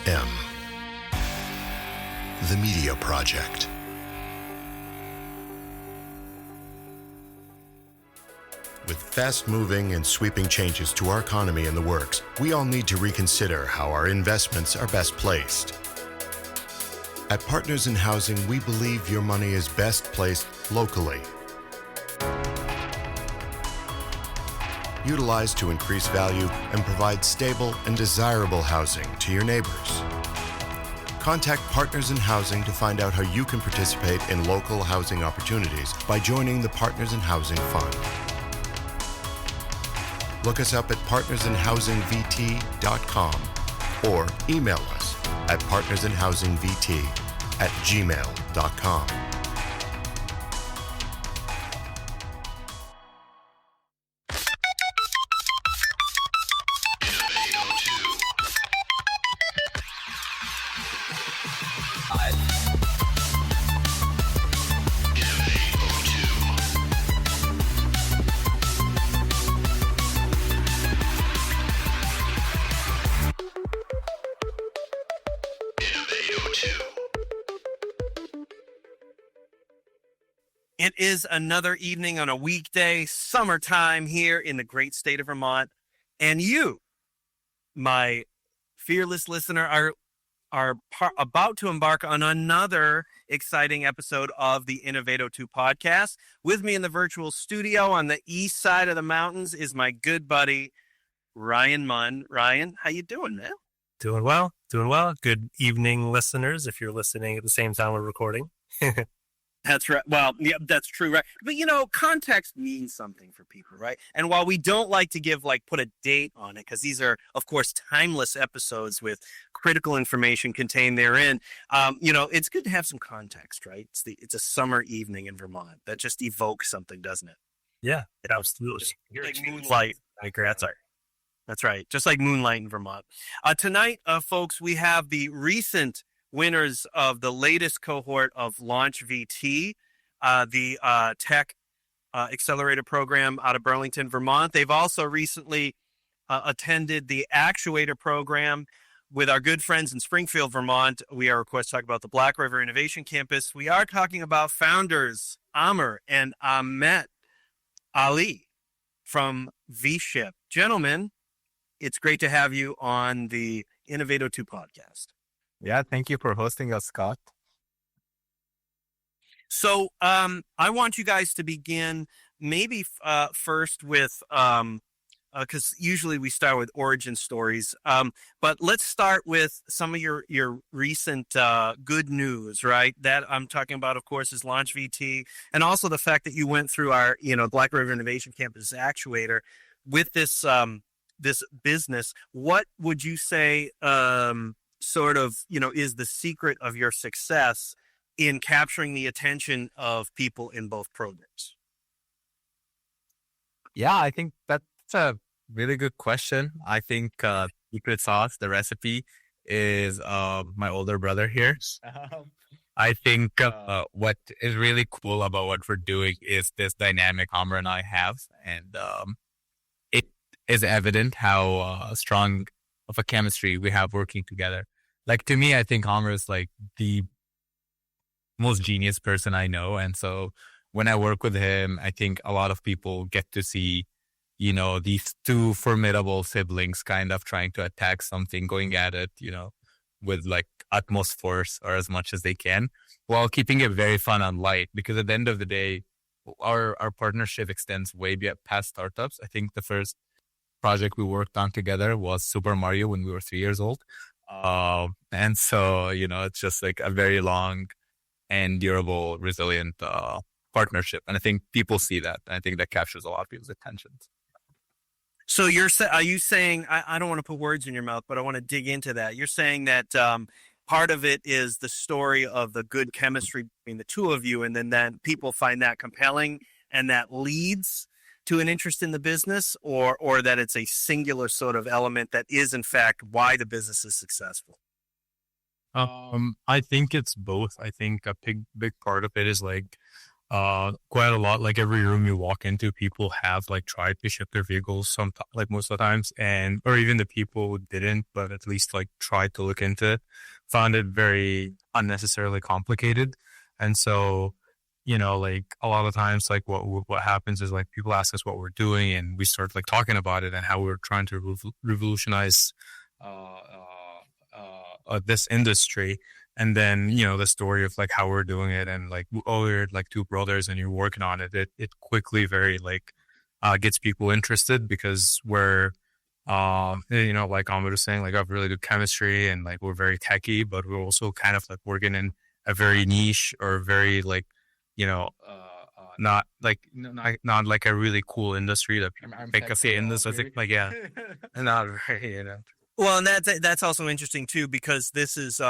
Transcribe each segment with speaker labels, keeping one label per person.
Speaker 1: M. The Media Project. With fast-moving and sweeping changes to our economy in the works, we all need to reconsider how our investments are best placed. At Partners in Housing, we believe your money is best placed locally. Utilized to increase value and provide stable and desirable housing to your neighbors. Contact Partners in Housing to find out how you can participate in local housing opportunities by joining the Partners in Housing Fund. Look us up at partnersinhousingvt.com or email us at partnersinhousingvt@gmail.com.
Speaker 2: It is another evening on a weekday, summertime here in the great state of Vermont. And you, my fearless listener, are about to embark on another exciting episode of the Innovato 2 podcast. With me in the virtual studio on the east side of the mountains is my good buddy, Ryan Munn. Ryan, how you doing, man?
Speaker 3: Doing well. Good evening, listeners, if you're listening at the same time we're recording.
Speaker 2: That's right. Well, yeah, that's true, right? But, context means something for people, right? And while we don't like to put a date on it, because these are, of course, timeless episodes with critical information contained therein, it's good to have some context, right? It's a summer evening in Vermont. That just evokes something, doesn't it?
Speaker 3: Yeah, it absolutely.
Speaker 2: Like moonlight. That's right. Just like moonlight in Vermont. Tonight, folks, we have the recent winners of the latest cohort of Launch VT, the tech accelerator program out of Burlington, Vermont. They've also recently attended the actuator program with our good friends in Springfield, Vermont. We are, of course, talking about the Black River Innovation Campus. We are talking about founders Amr and Amhed Ali from VSHIP. Gentlemen, it's great to have you on the Innovato 2 podcast.
Speaker 4: Yeah, thank you for hosting us, Scott.
Speaker 2: So I want you guys to begin maybe first with, because usually we start with origin stories, but let's start with some of your recent good news, right? That I'm talking about, of course, is Launch VT, and also the fact that you went through our, Black River Innovation Campus actuator with this this business. What would you say is the secret of your success in capturing the attention of people in both programs?
Speaker 4: Yeah, I think that's a really good question. I think secret sauce, the recipe, is my older brother here. I think what is really cool about what we're doing is this dynamic Amr and I have, and it is evident how strong of a chemistry we have working together. Like, to me, I think Amr is like the most genius person I know. And so when I work with him, I think a lot of people get to see, these two formidable siblings kind of trying to attack something, going at it, with like utmost force or as much as they can, while keeping it very fun and light. Because at the end of the day, our partnership extends way past startups. I think the first project we worked on together was Super Mario when we were 3 years old. And so, it's just like a very long and durable, resilient partnership. And I think people see that. And I think that captures a lot of people's attentions.
Speaker 2: So are you saying, I don't want to put words in your mouth, but I want to dig into that. You're saying that part of it is the story of the good chemistry between the two of you, and then people find that compelling, and that leads to an interest in the business, or that it's a singular sort of element that is in fact why the business is successful?
Speaker 3: I think it's both. I think a big part of it is like
Speaker 4: quite a lot. Like every room you walk into, people have like tried to ship their vehicles like most of the times, and or even the people who didn't, but at least like tried to look into it, found it very unnecessarily complicated. And so, like a lot of times, like what happens is like people ask us what we're doing, and we start like talking about it and how we're trying to revolutionize uh, this industry. And then, the story of like how we're doing it and like, oh, you're like two brothers and you're working on it. It quickly very like, gets people interested because we're, like Ahmed was saying, like I have really good chemistry and like we're very techy, but we're also kind of like working in a very niche or very like, not like, not like a really cool industry that people pick up in this. I think like, yeah, not very,
Speaker 2: Well, and that's also interesting too, because this is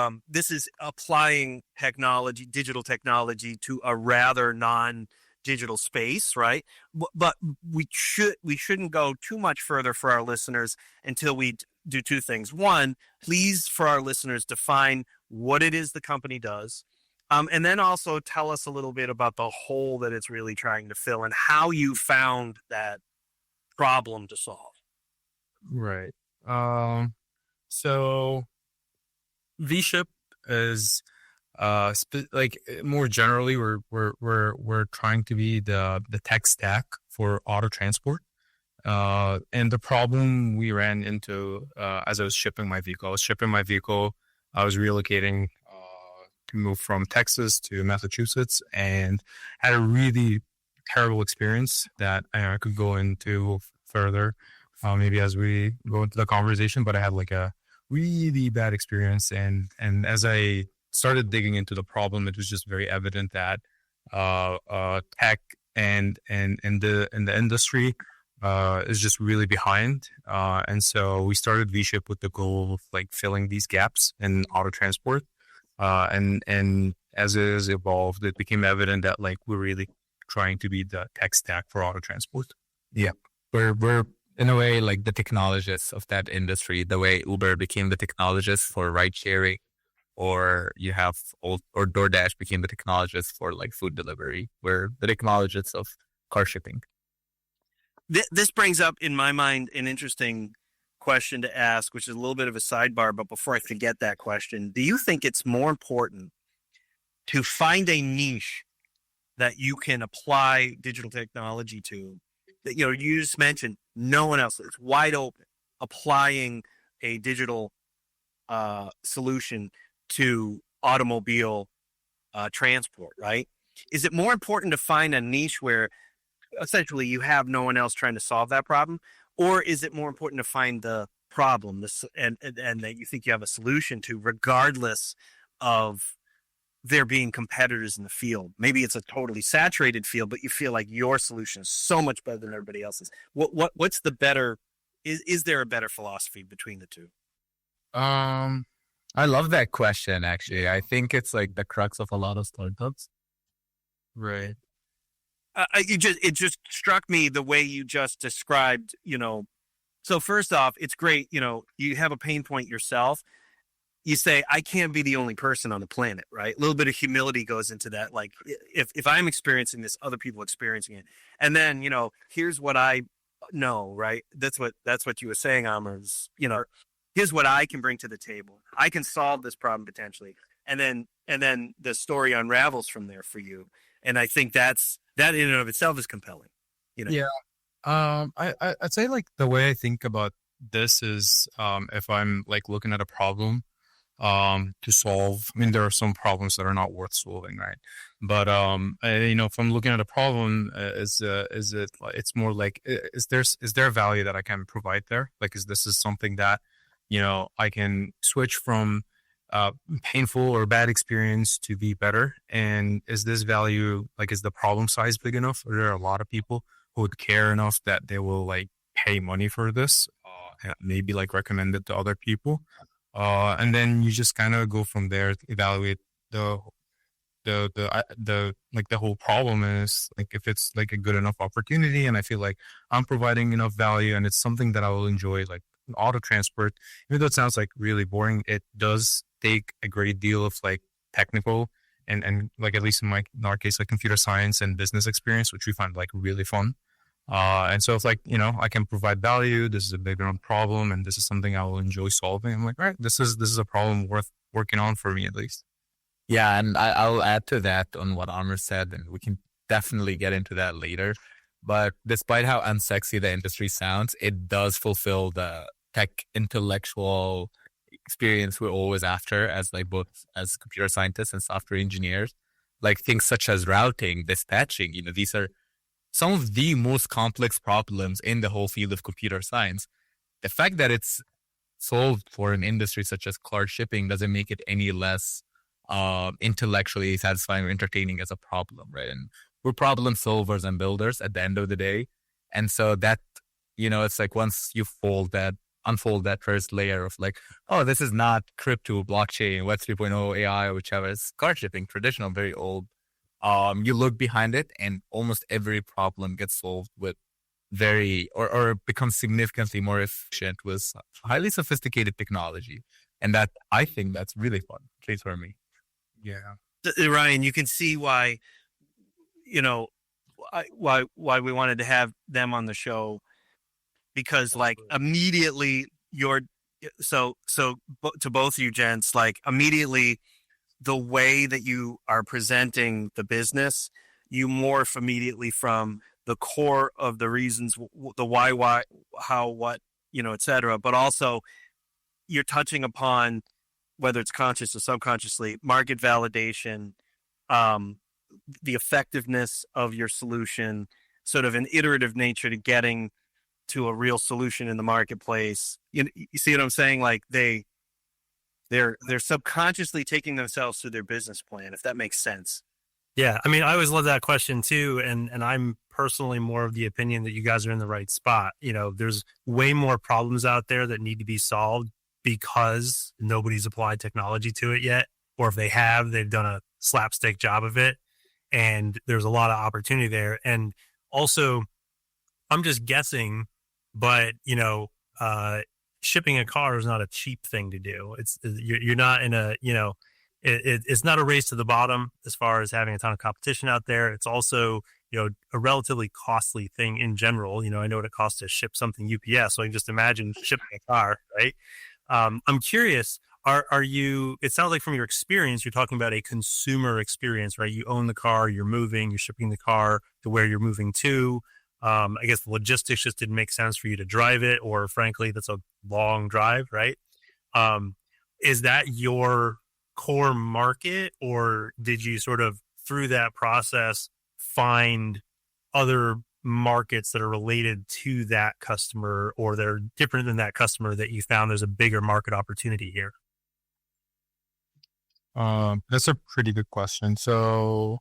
Speaker 2: applying technology, digital technology, to a rather non-digital space, right? But we shouldn't go too much further for our listeners until we do two things. One, please, for our listeners, define what it is the company does, and then also tell us a little bit about the hole that it's really trying to fill and how you found that problem to solve.
Speaker 4: Right. So VSHIP is like more generally we're trying to be the tech stack for auto transport. And the problem we ran into as I was shipping my vehicle, I was relocating to move from Texas to Massachusetts and had a really terrible experience that I could go into further maybe as we go into the conversation, but I had like a really bad experience. And as I started digging into the problem, it was just very evident that tech and the industry is just really behind. And so we started VSHIP with the goal of like filling these gaps in auto transport. And as it has evolved, it became evident that like we're really trying to be the tech stack for auto transport. Yeah, we're in a way like the technologists of that industry, the way Uber became the technologist for ride sharing, or you have or DoorDash became the technologist for like food delivery. We're the technologists of car shipping.
Speaker 2: This brings up in my mind an interesting question to ask, which is a little bit of a sidebar. But before I forget that question, do you think it's more important to find a niche that you can apply digital technology to? That, you just mentioned no one else. It's wide open. Applying a digital solution to automobile transport, right? Is it more important to find a niche where essentially you have no one else trying to solve that problem, or is it more important to find the problem and that you think you have a solution to, regardless of there being competitors in the field? Maybe it's a totally saturated field, but you feel like your solution is so much better than everybody else's. What's the better? Is there a better philosophy between the two?
Speaker 4: I love that question. Actually, I think it's like the crux of a lot of startups. Right.
Speaker 2: It just struck me the way you just described. So first off, it's great. You have a pain point yourself. You say, I can't be the only person on the planet, right? A little bit of humility goes into that. Like, if I'm experiencing this, other people experiencing it. And then, here's what I know, right? That's what you were saying, Amherst. Here's what I can bring to the table. I can solve this problem potentially. And then the story unravels from there for you. And I think that in and of itself is compelling.
Speaker 4: Yeah. I'd say like the way I think about this is if I'm like looking at a problem to solve. I mean, there are some problems that are not worth solving, right? But if I'm looking at a problem, is it? It's more like is there a value that I can provide there? Like, is something that I can switch from painful or bad experience to be better? And is this value, like, is the problem size big enough? Or there are a lot of people who would care enough that they will like pay money for this, and maybe like recommend it to other people. And then you just kind of go from there to evaluate the whole problem is like if it's like a good enough opportunity and I feel like I'm providing enough value and it's something that I will enjoy, like auto transport. Even though it sounds like really boring, it does take a great deal of like technical and like at least in our case, like computer science and business experience, which we find like really fun. And so if like, I can provide value, this is a background problem, and this is something I will enjoy solving. I'm like, all right, this is a problem worth working on for me at least. Yeah, and I'll add to that on what Amr said, and we can definitely get into that later. But despite how unsexy the industry sounds, it does fulfill the tech intellectual experience we're always after as like both as computer scientists and software engineers. Like things such as routing, dispatching, these are some of the most complex problems in the whole field of computer science. The fact that it's solved for an industry such as card shipping doesn't make it any less intellectually satisfying or entertaining as a problem, right? And we're problem solvers and builders at the end of the day. And so that, it's like once you unfold that first layer of like, oh, this is not crypto, blockchain, Web 3.0, AI, or whichever, it's card shipping, traditional, very old. You look behind it and almost every problem gets solved with or becomes significantly more efficient with highly sophisticated technology. And that, I think that's really fun, at least for me. Yeah.
Speaker 2: Ryan, you can see why, why we wanted to have them on the show, because like immediately to both of you gents, like immediately the way that you are presenting the business, you morph immediately from the core of the reasons, the why, how, what, et cetera. But also you're touching upon, whether it's conscious or subconsciously, market validation, the effectiveness of your solution, sort of an iterative nature to getting to a real solution in the marketplace. You see what I'm saying? Like they're subconsciously taking themselves through their business plan, if that makes sense.
Speaker 3: Yeah. I mean, I always love that question too. And I'm personally more of the opinion that you guys are in the right spot. There's way more problems out there that need to be solved because nobody's applied technology to it yet. Or if they have, they've done a slapstick job of it. And there's a lot of opportunity there. And also, I'm just guessing, but, shipping a car is not a cheap thing to do. You're not in a, it's not a race to the bottom as far as having a ton of competition out there. It's also, a relatively costly thing in general. I know what it costs to ship something UPS, so I can just imagine shipping a car, right? I'm curious, are you, it sounds like from your experience, you're talking about a consumer experience, right? You own the car, you're moving, you're shipping the car to where you're moving to. I guess the logistics just didn't make sense for you to drive it, or frankly, that's a long drive, right? Is that your core market, or did you sort of through that process find other markets that are related to that customer, or they're different than that customer, that you found there's a bigger market opportunity here?
Speaker 4: That's a pretty good question. So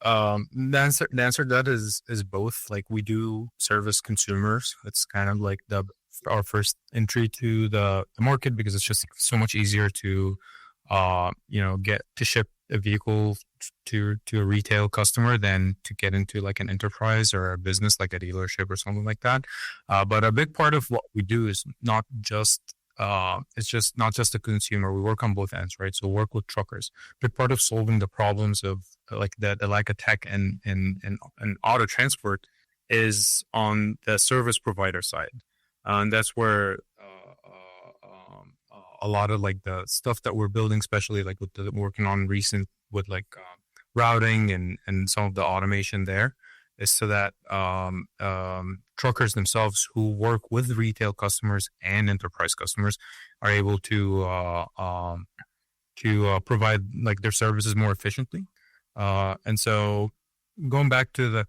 Speaker 4: the answer to that is both. Like, we do service consumers. It's kind of like our first entry to the market, because it's just so much easier to get to ship a vehicle to a retail customer than to get into like an enterprise or a business like a dealership or something like that. But a big part of what we do is not just a consumer. We work on both ends, right? So work with truckers. Big part of solving the problems of like the lack of tech and auto transport is on the service provider side, and that's where a lot of like the stuff that we're building, especially like with working on recent with like routing and some of the automation there, is so that truckers themselves who work with retail customers and enterprise customers are able to provide like their services more efficiently. And so going back to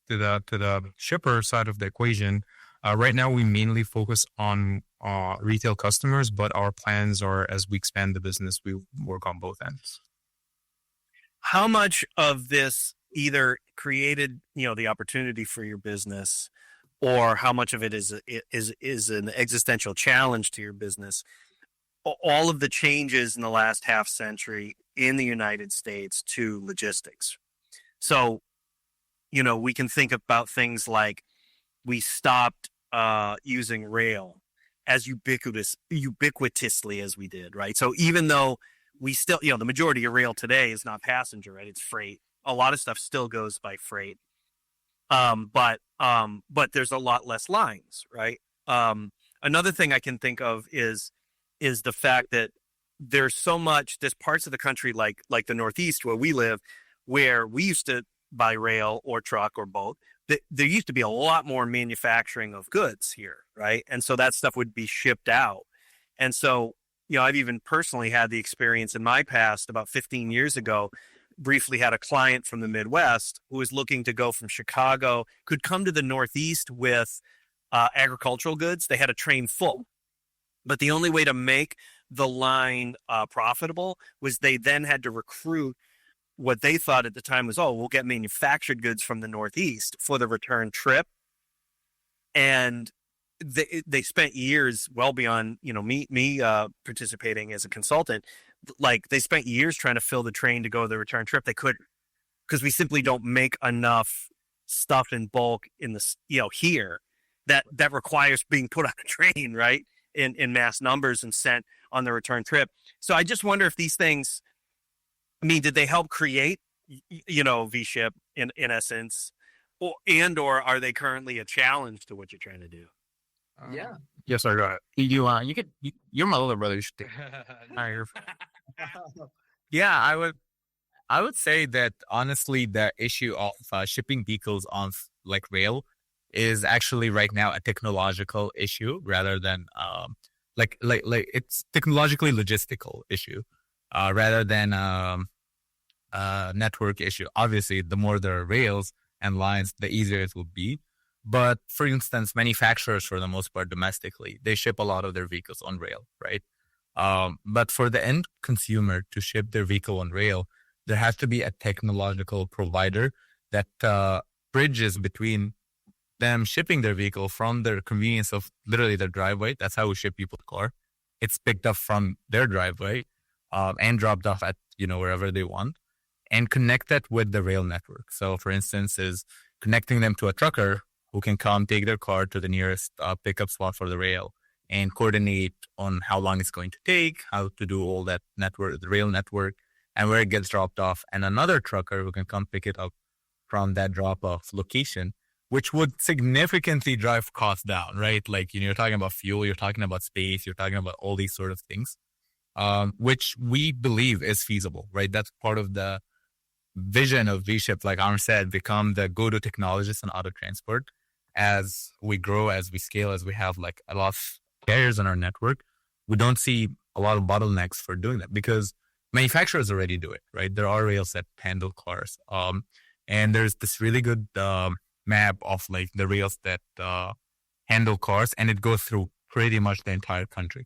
Speaker 4: the shipper side of the equation, right now we mainly focus on retail customers, but our plans are, as we expand the business, we work on both ends.
Speaker 2: How much of this either created, the opportunity for your business, or how much of it is an existential challenge to your business? All of the changes in the last half century in the United States to logistics. So, we can think about things like we stopped using rail as ubiquitously as we did, right? So even though we still, the majority of rail today is not passenger, right? It's freight. A lot of stuff still goes by freight. But there's a lot less lines, right? Another thing I can think of is the fact that there's parts of the country like the Northeast where we live, where we used to buy rail or truck or both. There used to be a lot more manufacturing of goods here, right? And so that stuff would be shipped out. And so, I've even personally had the experience in my past about 15 years ago, briefly had a client from the Midwest who was looking to go from Chicago, could come to the Northeast with agricultural goods. They had a train full, but the only way to make the line profitable was they then had to recruit what they thought at the time was, we'll get manufactured goods from the Northeast for the return trip. And they spent years well beyond, me participating as a consultant. Like they spent years trying to fill the train to go the return trip. They couldn't, because we simply don't make enough stuff in bulk in the, here that requires being put on a train, right? In mass numbers and sent on the return trip. So I just wonder if these things, did they help create, VSHIP in essence, or are they currently a challenge to what you're trying to do?
Speaker 5: Yeah.
Speaker 6: Yes, sir. Go ahead. You're my little brother. You should take.
Speaker 4: Yeah, I would say that honestly, the issue of shipping vehicles on like rail is actually right now a technological issue rather than like it's technologically logistical issue rather than network issue. Obviously, the more there are rails and lines, the easier it will be. But for instance, manufacturers, for the most part, domestically, they ship a lot of their vehicles on rail, right? But for the end consumer to ship their vehicle on rail, there has to be a technological provider that bridges between them shipping their vehicle from their convenience of literally their driveway. That's how we ship people's car. It's picked up from their driveway and dropped off at, wherever they want, and connect that with the rail network. So for instance, is connecting them to a trucker who can come take their car to the nearest pickup spot for the rail and coordinate on how long it's going to take, how to do all that network, the rail network, and where it gets dropped off. And another trucker who can come pick it up from that drop-off location, which would significantly drive costs down, right? Like, you're talking about fuel, you're talking about space, you're talking about all these sort of things, which we believe is feasible, right? That's part of the vision of VSHIP, like Amr said, become the go-to technologist in auto transport. As we grow, as we scale, as we have like a lot of carriers on our network, we don't see a lot of bottlenecks for doing that because manufacturers already do it, right? There are rails that handle cars. And there's this really good map of like the rails that handle cars, and it goes through pretty much the entire country.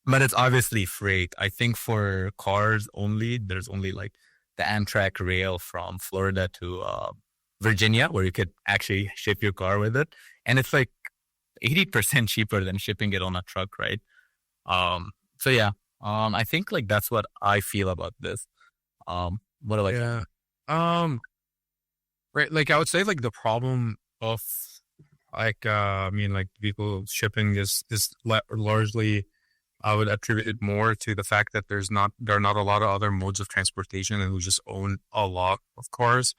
Speaker 4: But it's obviously freight. I think for cars only, there's only like the Amtrak rail from Florida to Virginia, where you could actually ship your car with it. And it's like 80% cheaper than shipping it on a truck, right? So yeah, I think like that's what I feel about this. What do I
Speaker 6: Right. Like I would say like the problem of like, like people shipping is largely, I would attribute it more to the fact that there are not a lot of other modes of transportation and who just own a lot of cars.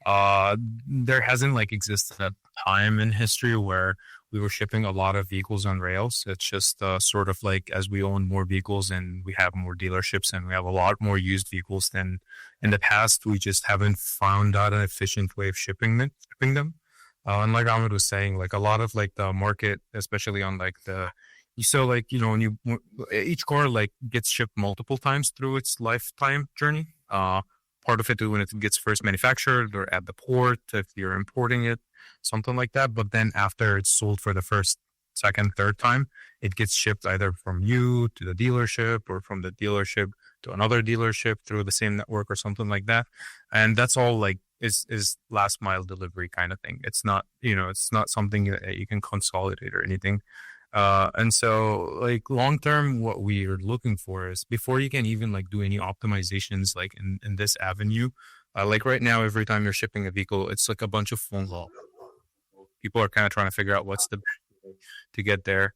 Speaker 6: There hasn't like existed a time in history where we were shipping a lot of vehicles on rails. It's just sort of like as we own more vehicles and we have more dealerships and we have a lot more used vehicles than in the past, we just haven't found out an efficient way of shipping them. And like Ahmed was saying, like a lot of like the market, especially on like when each car like gets shipped multiple times through its lifetime journey. Part of it is when it gets first manufactured or at the port, if you're importing it, something like that. But then after it's sold for the first, second, third time, it gets shipped either from you to the dealership or from the dealership to another dealership through the same network or something like that. And that's all like is last mile delivery kind of thing. It's not, it's not something that you can consolidate or anything. And so like long term, what we are looking for is before you can even like do any optimizations like in this avenue, like right now, every time you're shipping a vehicle, it's like a bunch of phone calls. People are kind of trying to figure out what's the best way to get there.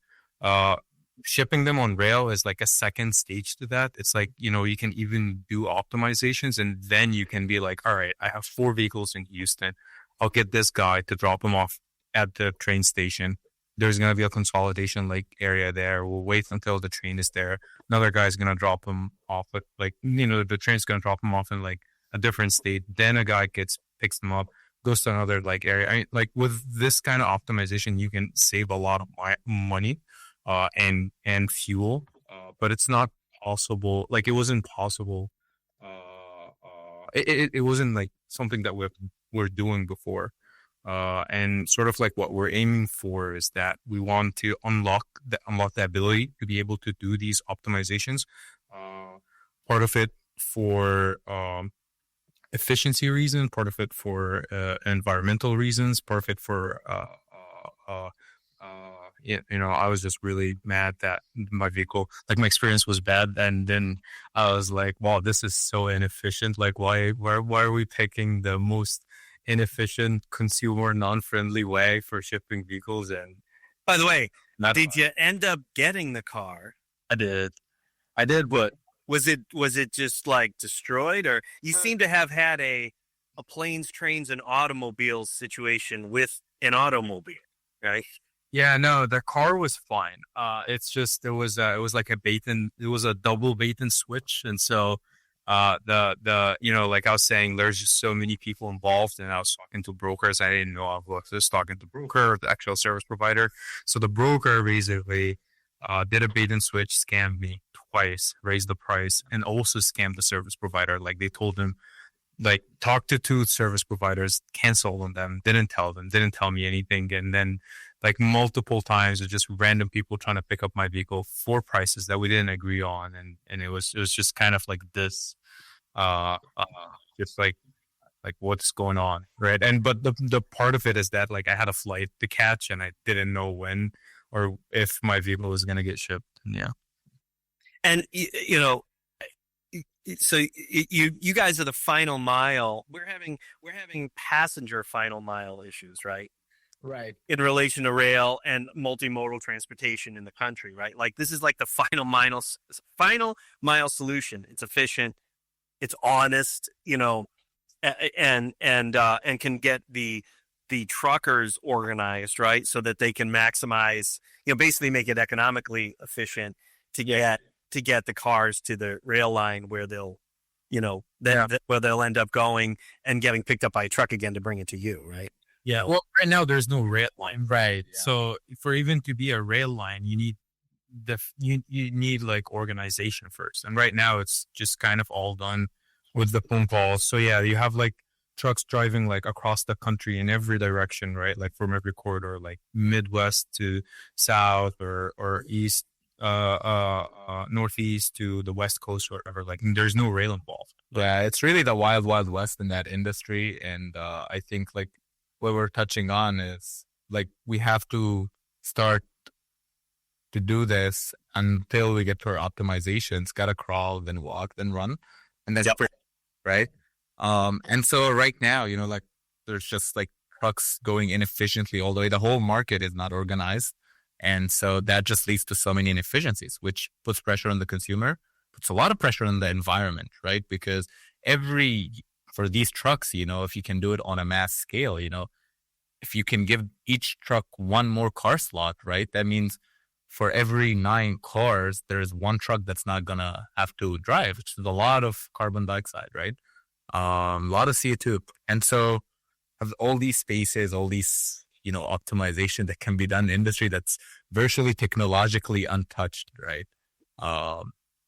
Speaker 6: shipping them on rail is like a second stage to that. It's like, you can even do optimizations, and then you can be like, all right, I have 4 vehicles in Houston. I'll get this guy to drop them off at the train station. There's going to be a consolidation like area there. We'll wait until the train is there. Another guy's going to drop them off at the train's going to drop them off in like a different state. Then a guy picks them up, goes to another like area. I mean, like with this kind of optimization, you can save a lot of money, and fuel. But it's not possible. Like it wasn't possible. It wasn't like something that we're doing before. And sort of like what we're aiming for is that we want to unlock the ability to be able to do these optimizations. Part of it for efficiency reasons, part of it for environmental reasons, part of it for I was just really mad that my vehicle, like my experience was bad, and then I was like, wow, this is so inefficient. Like why are we picking the most inefficient, consumer non-friendly way for shipping vehicles? And
Speaker 2: by the way, did you end up getting the car?
Speaker 6: I did, but
Speaker 2: was it just like destroyed, or you seem to have had a planes, trains, and automobiles situation with an automobile, right?
Speaker 6: Yeah, no, the car was fine. It's just it was like it was a double bait and switch, and so like I was saying, there's just so many people involved, and I was talking to brokers. I didn't know I was just talking to broker, the actual service provider. So the broker basically did a bait and switch, scammed me twice, raised the price, and also scammed the service provider. Like they told him, like talked to 2 service providers, canceled on them, didn't tell me anything, and then like multiple times of just random people trying to pick up my vehicle for prices that we didn't agree on, and it was just kind of like this, just like what's going on, right? But the part of it is that like I had a flight to catch, and I didn't know when or if my vehicle was gonna get shipped. Yeah,
Speaker 2: and so you guys are the final mile. We're having passenger final mile issues, right?
Speaker 4: Right.
Speaker 2: In relation to rail and multimodal transportation in the country, right? Like this is like the final mile solution. It's efficient, it's honest, and can get the truckers organized, right? So that they can maximize, basically make it economically efficient to get the cars to the rail line where they'll, where they'll end up going and getting picked up by a truck again to bring it to you, right?
Speaker 3: Yeah. Well, right now there's no rail line.
Speaker 4: Right.
Speaker 3: Yeah. So for even to be a rail line, you need you need like organization first. And right now it's just kind of all done with the phone calls. So yeah, you have like trucks driving like across the country in every direction, right? Like from every corridor, like Midwest to South or East, Northeast to the West Coast or whatever. Like there's no rail involved.
Speaker 4: Yeah, it's really the wild, wild west in that industry. And I think like what we're touching on is like we have to start to do this until we get to our optimizations. Gotta crawl, then walk, then run, and that's right. And so right now, like there's just like trucks going inefficiently all the way. The whole market is not organized, and so that just leads to so many inefficiencies, which puts pressure on the consumer, puts a lot of pressure on the environment, right? Because for these trucks, if you can do it on a mass scale, if you can give each truck one more car slot, right? That means for every 9 cars, there's one truck that's not gonna have to drive, which is a lot of carbon dioxide, right? A lot of CO2. And so have all these spaces, all these, optimization that can be done in industry that's virtually technologically untouched, right?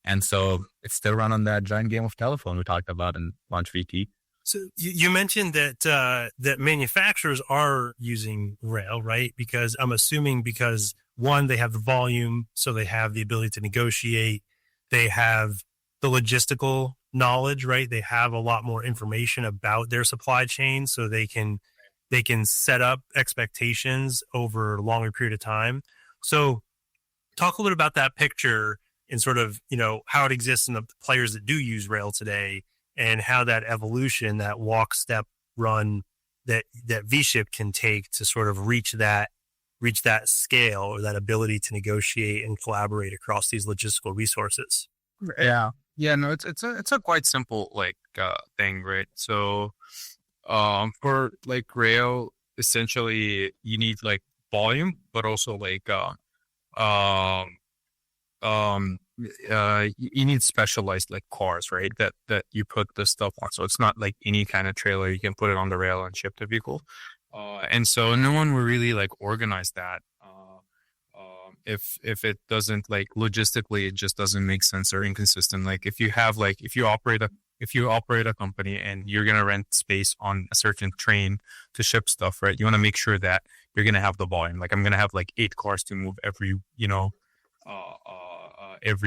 Speaker 4: And so it's still run on that giant game of telephone we talked about in Launch VT.
Speaker 3: So you mentioned that that manufacturers are using rail, right? Because I'm assuming because one, they have the volume, so they have the ability to negotiate. They have the logistical knowledge, right? They have a lot more information about their supply chain, so they can set up expectations over a longer period of time. So talk a little about that picture and sort of, how it exists in the players that do use rail today, and how that evolution, that walk, step, run that VSHIP can take to sort of reach that reach that scale or that ability to negotiate and collaborate across these logistical resources?
Speaker 6: Yeah. Yeah, no, it's a quite simple thing, right? So for like rail, essentially you need like volume, but also um you need specialized like cars, right? That you put the stuff on. So it's not like any kind of trailer. You can put it on the rail and ship the vehicle. And so no one will really like organize that. If it doesn't like logistically, it just doesn't make sense or inconsistent. Like if you operate a company and you're gonna rent space on a certain train to ship stuff, right? You want to make sure that you're gonna have the volume. Like I'm gonna have like 8 cars to move every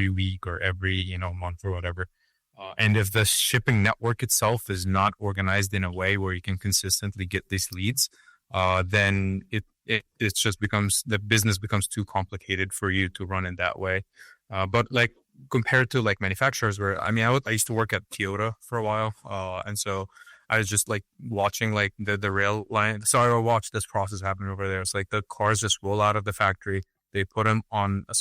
Speaker 6: week or every month or whatever. And if the shipping network itself is not organized in a way where you can consistently get these leads, then it just becomes, the business becomes too complicated for you to run in that way. But like compared to like manufacturers, where I used to work at Toyota for a while, and so I was just like watching like the rail line. So I watched this process happen over there. It's like the cars just roll out of the factory, they put them on a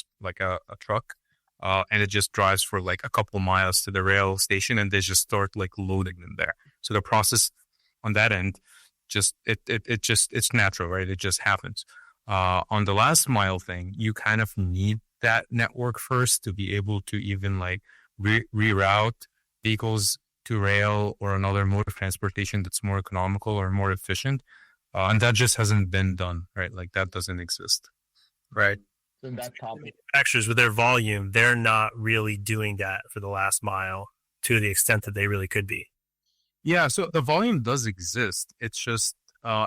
Speaker 6: truck, and it just drives for like a couple miles to the rail station, and they just start like loading them there. So the process on that end, it's natural, right? It just happens. On the last mile thing, you kind of need that network first to be able to even like reroute vehicles to rail or another mode of transportation that's more economical or more efficient. And that just hasn't been done, right? Like that doesn't exist. Right.
Speaker 3: So that manufacturers with their volume, they're not really doing that for the last mile to the extent that they really could be.
Speaker 6: Yeah, so the volume does exist. It's just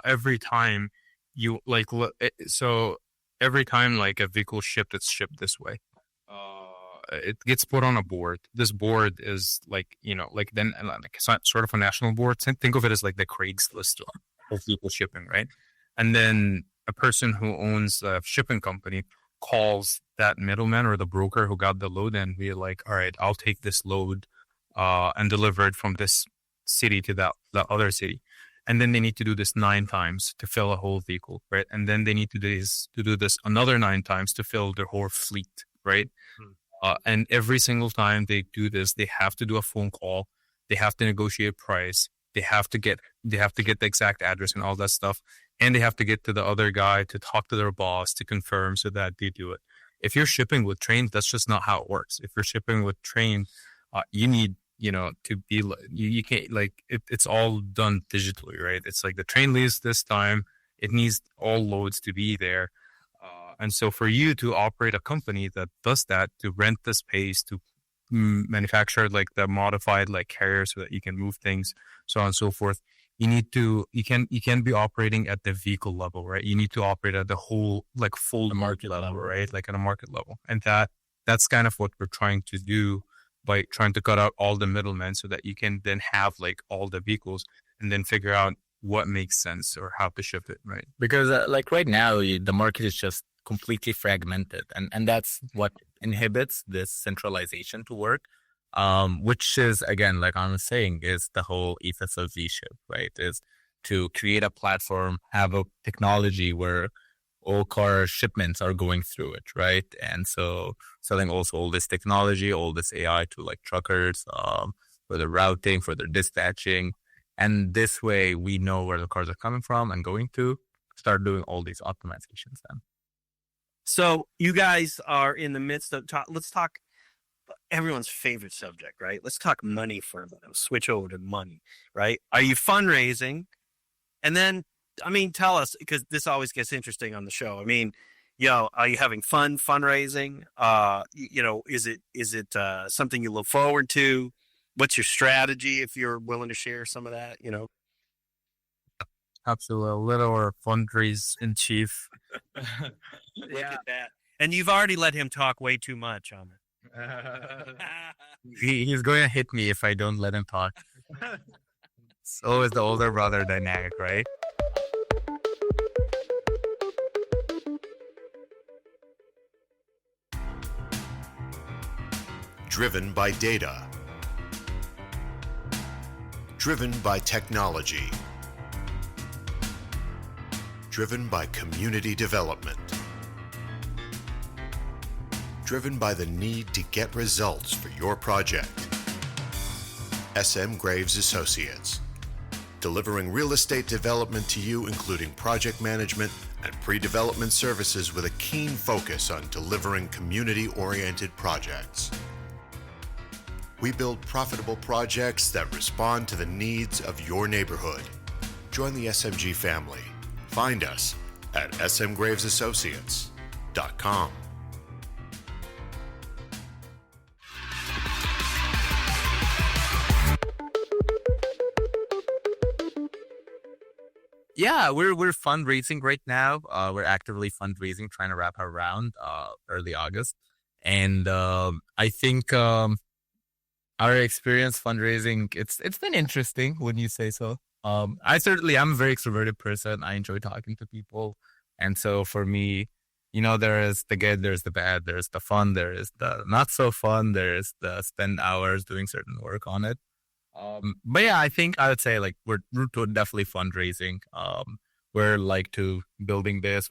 Speaker 6: every time you like, so every time like a vehicle shipped, it's shipped this way. It gets put on a board. This board is like sort of a national board. Think of it as like the Craigslist of vehicle shipping, right? And then a person who owns a shipping company calls that middleman or the broker who got the load, and we're like, all right, I'll take this load and deliver it from this city to that other city. And then they need to do this 9 times to fill a whole vehicle, right? And then they need to do this another 9 times to fill their whole fleet, right? And every single time they do this, they have to do a phone call. They have to negotiate price. They have to get the exact address and all that stuff. And they have to get to the other guy to talk to their boss to confirm so that they do it. If you're shipping with trains, that's just not how it works. If you're shipping with train, you need, to be, you can't, like, it's all done digitally, right? It's like the train leaves this time. It needs all loads to be there. And so for you to operate a company that does that, to rent the space, to manufacture like the modified like carrier so that you can move things, so on and so forth, you can be operating at the vehicle level, right? You need to operate at the whole, like full market level, right? Like at a market level. And that's kind of what we're trying to do by trying to cut out all the middlemen so that you can then have like all the vehicles and then figure out what makes sense or how to ship it, right?
Speaker 4: Because like right now, the market is just completely fragmented, and that's what inhibits this centralization to work, which is, again, like I was saying, is the whole ethos of VSHIP, right? Is to create a platform, have a technology where all car shipments are going through it, right? And so selling also all this technology, all this AI to like truckers, for the routing, for their dispatching. And this way we know where the cars are coming from and going to start doing all these optimizations then.
Speaker 2: So you guys are in the midst of let's talk everyone's favorite subject, right? Let's talk money for a minute. Switch over to money, right? Are you fundraising? And then, tell us, because this always gets interesting on the show. Are you having fun fundraising? Is it something you look forward to? What's your strategy, if you're willing to share some of that,
Speaker 6: Absolutely. A little fundraise in chief.
Speaker 2: Look at that. And you've already let him talk way too much on it.
Speaker 4: He's going to hit me if I don't let him talk. It's always the older brother dynamic, right?
Speaker 1: Driven by data. Driven by technology. driven by community development, driven by the need to get results for your project. SM Graves Associates, delivering real estate development to you, including project management and pre-development services with a keen focus on delivering community-oriented projects. We build profitable projects that respond to the needs of your neighborhood. Join the SMG family. Find us at smgravesassociates.com.
Speaker 4: Yeah, we're fundraising right now. We're actively fundraising, trying to wrap our round early August. And I think our experience fundraising, it's been interesting when you say so. I'm a very extroverted person. I enjoy talking to people. And so for me, there is the good, there's the bad, there's the fun, there is the not so fun, there's the spend hours doing certain work on it. But yeah, I think I would say we're definitely fundraising. We're building this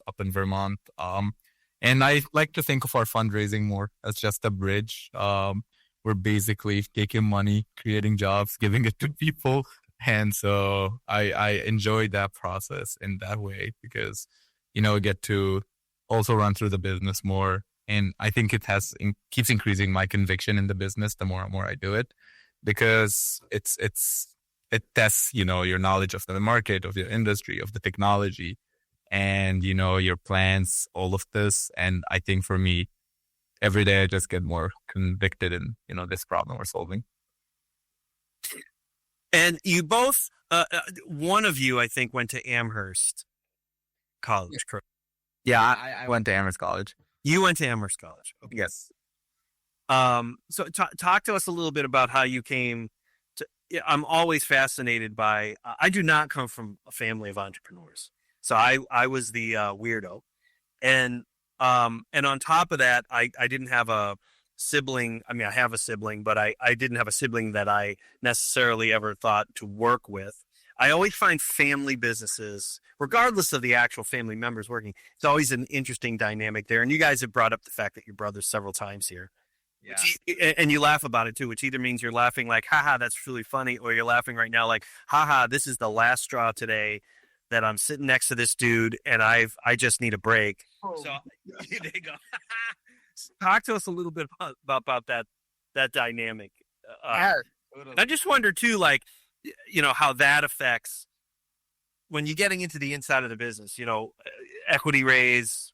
Speaker 4: up in Vermont. And I like to think of our fundraising more as just a bridge. We're basically taking money, creating jobs, giving it to people. And so I enjoy that process in that way because, I get to also run through the business more. And I think it keeps increasing my conviction in the business the more and more I do it. Because it tests, your knowledge of the market, of your industry, of the technology, and, your plans, all of this. And I think for me, every day I just get more convicted in, this problem we're solving.
Speaker 2: And you both, one of you, I think, went to Amherst College, correct?
Speaker 4: Yeah, I went to Amherst College.
Speaker 2: You went to Amherst College. Okay.
Speaker 4: Yes.
Speaker 2: So talk to us a little bit about how you came to. I'm always fascinated by. I do not come from a family of entrepreneurs, so I was the weirdo, and on top of that, I didn't have a sibling. I mean, I have a sibling, but I didn't have a sibling that I necessarily ever thought to work with. I always find family businesses, regardless of the actual family members working, it's always an interesting dynamic there. And you guys have brought up the fact that you're brothers several times here. Yeah. And you laugh about it too, which either means you're laughing like, haha, that's really funny, or you're laughing right now like, haha, this is the last straw today that I'm sitting next to this dude and I just need a break. Oh. So there you go. Talk to us a little bit about that dynamic. I just wonder too, how that affects when you're getting into the inside of the business, equity raise,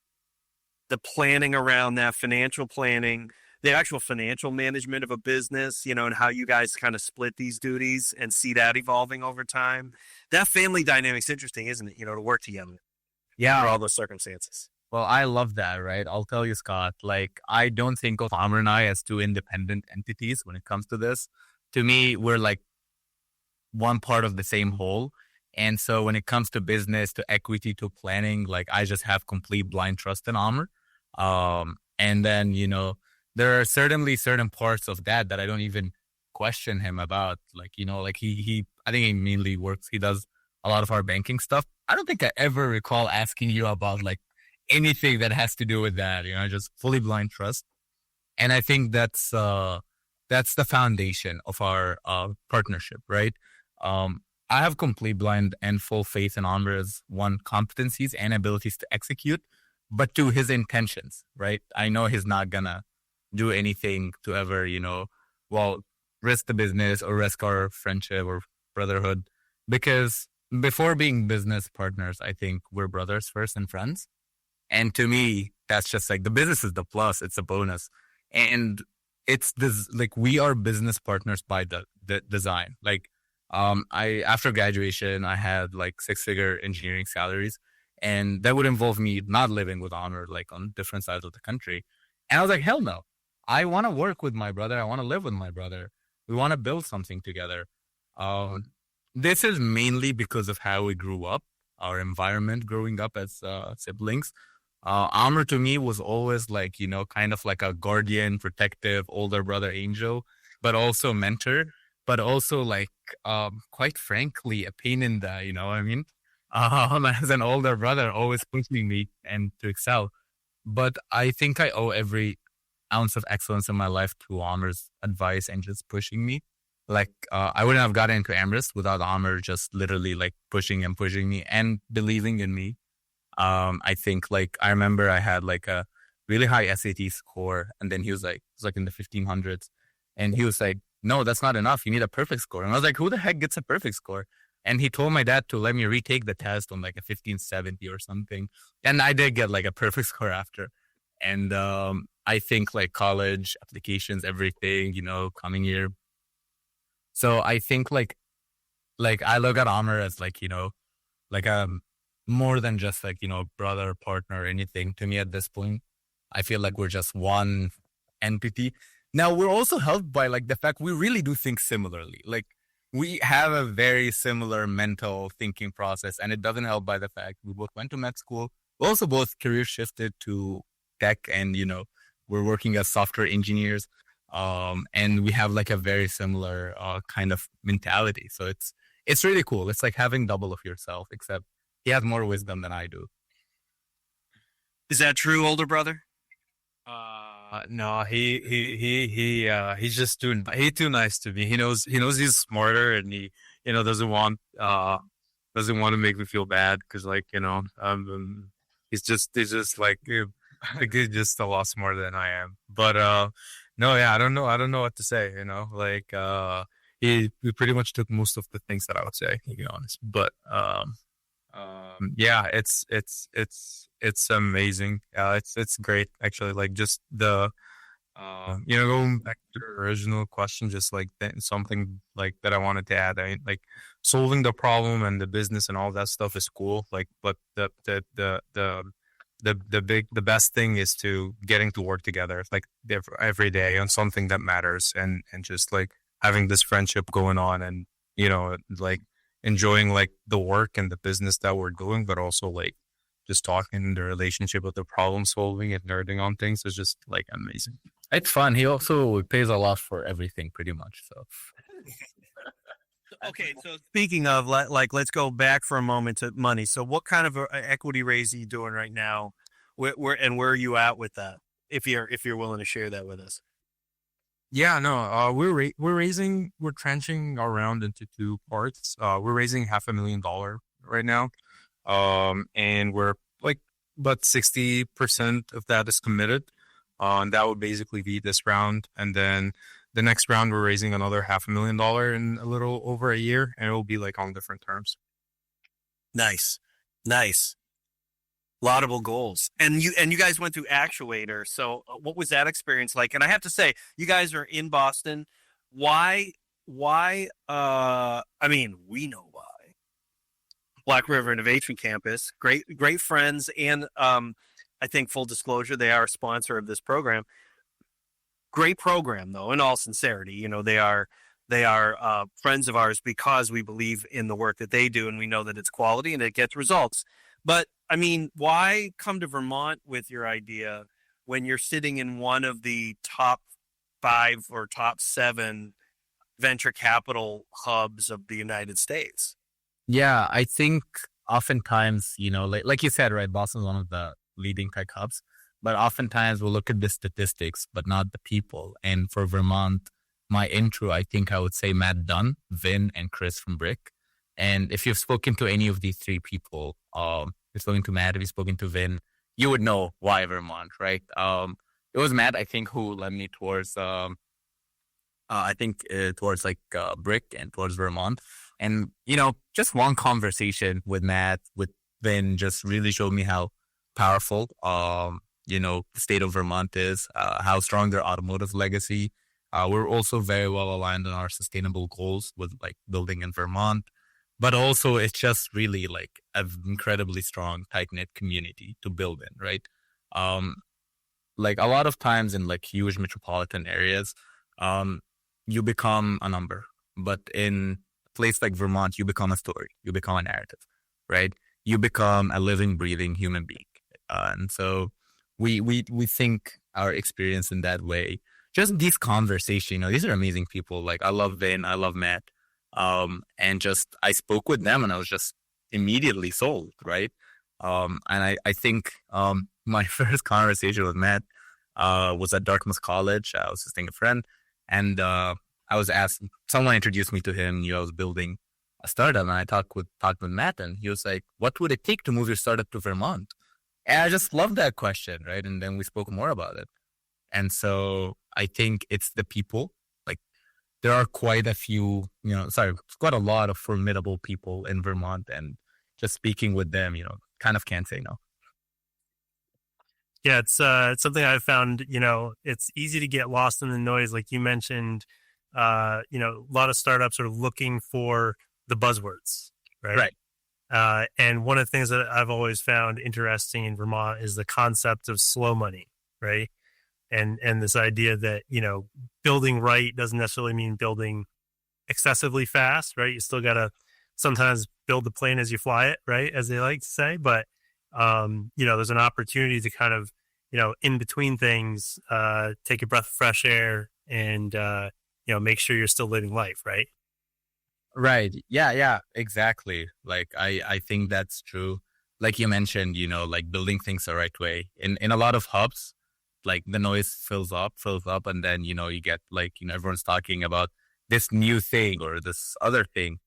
Speaker 2: the planning around that, financial planning, the actual financial management of a business, and how you guys kind of split these duties and see that evolving over time. That family dynamic's interesting, isn't it? To work together.
Speaker 4: Yeah.
Speaker 2: Under all those circumstances.
Speaker 4: Well, I love that, right? I'll tell you, Scott, I don't think of Amr and I as two independent entities when it comes to this. To me, we're one part of the same whole. And so when it comes to business, to equity, to planning, I just have complete blind trust in Amr. And then, there are certainly certain parts of that I don't even question him about. I think he mainly he does a lot of our banking stuff. I don't think I ever recall asking you about anything that has to do with that, just fully blind trust. And I think that's the foundation of our partnership, right? I have complete blind and full faith in Amr's competencies and abilities to execute, but to his intentions, right? I know he's not gonna do anything to ever, risk the business or risk our friendship or brotherhood. Because before being business partners, I think we're brothers first and friends. And to me, that's just the business is the plus, it's a bonus. And it's this, we are business partners by the design. After graduation, I had 6-figure engineering salaries, and that would involve me not living with Amr, on different sides of the country. And I was like, hell no. I want to work with my brother. I want to live with my brother. We want to build something together. This is mainly because of how we grew up, our environment growing up as siblings. Amr to me was always kind of like a guardian, protective, older brother angel, but also mentor, but also quite frankly, a pain in the, as an older brother, always pushing me and to excel. But I think I owe every ounce of excellence in my life to Amar's advice and just pushing me. Like, I wouldn't have gotten into Amherst without Amar just literally like pushing and pushing me and believing in me. I think like, I remember I had like a really high SAT score, and then he was like, it was like in the 1500s. And he was like, no, that's not enough. You need a perfect score. And I was like, who the heck gets a perfect score? And he told my dad to let me retake the test on like a 1570 or something. And I did get like a perfect score after. And I think like college applications, everything, coming year. So I think like I look at Amr as like, like more than just like, brother, partner, or anything to me at this point. I feel like we're just one entity. Now we're also helped by like the fact we really do think similarly. Like we have a very similar mental thinking process, and it doesn't help by the fact we both went to med school. We also both career shifted to tech, and we're working as software engineers. And we have like a very similar kind of mentality. So it's really cool. It's like having double of yourself, except he has more wisdom than I do.
Speaker 2: Is that true, older brother?
Speaker 6: No, he's just too nice to me. He knows he's smarter, and he doesn't want to make me feel bad because he's just like he's just a lot smarter than I am. But no, yeah, I don't know what to say. He pretty much took most of the things that I would say, to be honest. But yeah, it's amazing. It's great actually. Like just the going back to the original question, just like something like that I wanted to add. Like solving the problem and the business and all that stuff is cool. Like, but the best thing is to getting to work together like every day on something that matters, and just like having this friendship going on, and like enjoying like the work and the business that we're doing, but also like just talking the relationship with the problem solving and nerding on things is just like amazing.
Speaker 4: It's fun. He also pays a lot for everything pretty much. So
Speaker 2: okay, so speaking of like let's go back for a moment to money. So what kind of equity raise are you doing right now? Where are you at with that? If you're willing to share that with us.
Speaker 6: Yeah, no, we're trenching our round into two parts. We're raising $500,000 right now. And we're like about 60% of that is committed. And that would basically be this round. And then the next round, we're raising another $500,000 in a little over a year, and it will be like on different terms.
Speaker 2: Nice. Laudable goals. And you guys went through Actuator. So what was that experience like? And I have to say, you guys are in Boston. Why, I mean, we know why. Black River Innovation Campus, great friends. And, I think full disclosure, they are a sponsor of this program. Great program though, in all sincerity, they are friends of ours because we believe in the work that they do, and we know that it's quality and it gets results. But I mean, why come to Vermont with your idea when you're sitting in one of the top 5 or top 7 venture capital hubs of the United States?
Speaker 4: Yeah, I think oftentimes, like you said, right, Boston's one of the leading tech hubs, but oftentimes we'll look at the statistics, but not the people. And for Vermont, my intro, I think I would say Matt Dunn, Vin, and Chris from Brick. And if you've spoken to any of these 3 people, if you've spoken to Matt, if you've spoken to Vin, you would know why Vermont, right? It was Matt, I think, who led me towards, towards like Brick and towards Vermont. And, just one conversation with Matt, with Vin, just really showed me how powerful, the state of Vermont is, how strong their automotive legacy. We're also very well aligned on our sustainable goals with like building in Vermont. But also, it's just really like an incredibly strong, tight-knit community to build in, right? Like a lot of times in like huge metropolitan areas, you become a number. But in a place like Vermont, you become a story. You become a narrative, right? You become a living, breathing human being. And so we think our experience in that way. Just these conversations, these are amazing people. Like I love Vin, I love Matt. And just I spoke with them, and I was just immediately sold, right? And I think my first conversation with Matt was at Dartmouth College. I was visiting a friend, and I was asked, someone introduced me to him. I was building a startup, and I talked with Matt, and he was like, "What would it take to move your startup to Vermont?" And I just love that question, right? And then we spoke more about it. And so I think it's the people. Like, there are quite a few, quite a lot of formidable people in Vermont, and just speaking with them, kind of can't say no.
Speaker 3: Yeah, it's something I've found, it's easy to get lost in the noise. Like you mentioned, a lot of startups are looking for the buzzwords, right?
Speaker 4: Right.
Speaker 3: And one of the things that I've always found interesting in Vermont is the concept of slow money, right? And this idea that, building right doesn't necessarily mean building excessively fast, right? You still got to sometimes build the plane as you fly it, right? As they like to say, but there's an opportunity to kind of, in between things, take a breath of fresh air and, make sure you're still living life, right?
Speaker 4: Right. Yeah, exactly. Like, I think that's true. Like you mentioned, like building things the right way. In a lot of hubs, like the noise fills up, and then, you get like, everyone's talking about this new thing or this other thing.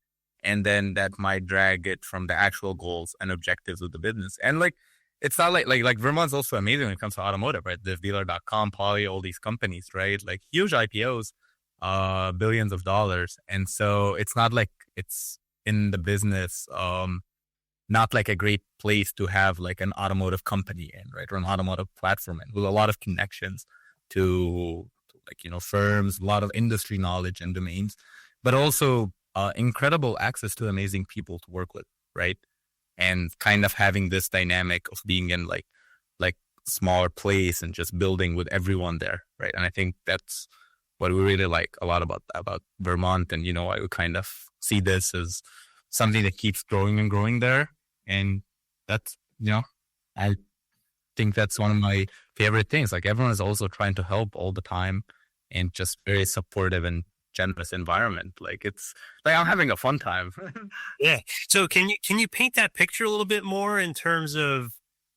Speaker 4: And then that might drag it from the actual goals and objectives of the business. And like, it's not like Vermont's also amazing when it comes to automotive, right? DiffDealer.com, Poly, all these companies, right? Like huge IPOs, billions of dollars. And so it's not like it's in the business, not like a great place to have like an automotive company in, right? Or an automotive platform in, with a lot of connections to like, firms, a lot of industry knowledge and domains, but also incredible access to amazing people to work with, right? And kind of having this dynamic of being in like smaller place and just building with everyone there, right? And I think that's what we really like a lot about Vermont. And, I would kind of see this as something that keeps growing and growing there. And that's, I think that's one of my favorite things. Like, everyone is also trying to help all the time, and just very supportive and generous environment. Like, it's like I'm having a fun time.
Speaker 3: Yeah. So can you paint that picture a little bit more in terms of,